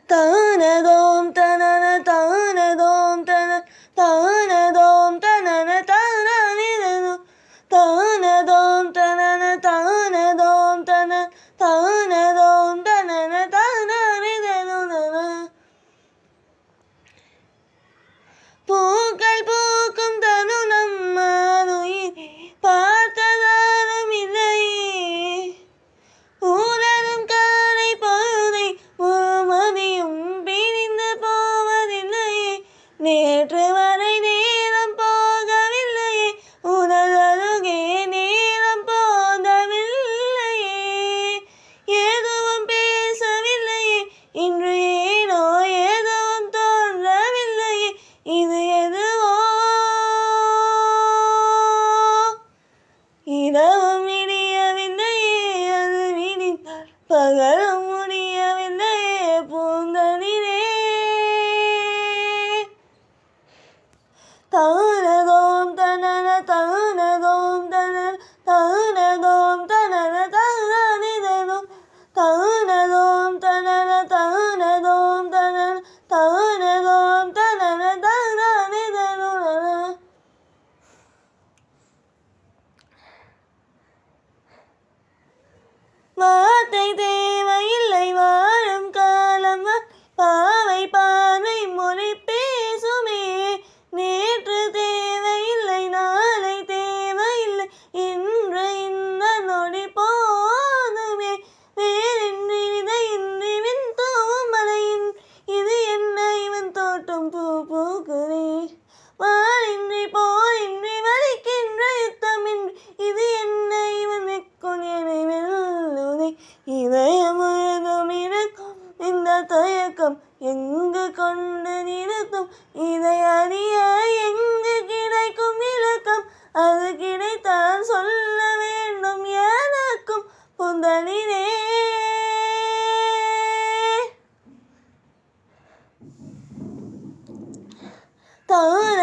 தானதோம் தனன தானதோம் தன தானதோம் தனன தானனிதனு தானதோம் தனன தானதோம் தன தானதோம் தனன தானனிதனு பூக்கள் பூக்கும் தனு நம்மாருயிரே பார்த்ததாரும் இல்லையே ஊரரும் காலை பொழுதை முழுமதியும் பிரிந்து போவதில்லையே நேற்று வரை நேரம் போகவில்லையே உனதருகே நேரம் போதவில்லையே எதுவும் பேசவில்லையே இன்று ஏனோ எதுவும் தோன்றவில்லையே இது எதுவோ இரவும் விடியவில்லையே அது விடித்தால் பகலும் முடியவில்லையே பூந்தனிலே தானதோம் தனன தானதோம் தனன தானதோம் தனன தானனிதனு தானதோம் தனன தானதோம் தனன தானதோம் தனன தானனிதனு வார்த்தை தேவையில்லை வாழும் காலம் பாவை பார்வை மொழி பேசுமே நேற்று தேவையில்லை நாளை தேவையில்லை இன்று இந்த நொடி போதுமே வேறின்றி விதையின்றி வின் தூவும் மலையின் இது என்ன இவன் தோட்டம் பூ பூக்குதே வாழின்றி போரின்றி வலிக்கின்ற யுத்தமின்றி இது என்ன இவன் வெக்குள் என்னை வெல்லுதே இதயம் முழுதும் இருக்கும் இந்த தயக்கம் எங்கு கொண்டு நிறுத்தும் இதை அறிய எங்கு கிடைக்கும் விளக்கம் அது கிடைத்தால் சொல்ல வேண்டும் எனக்கும் புந்தனிலே தான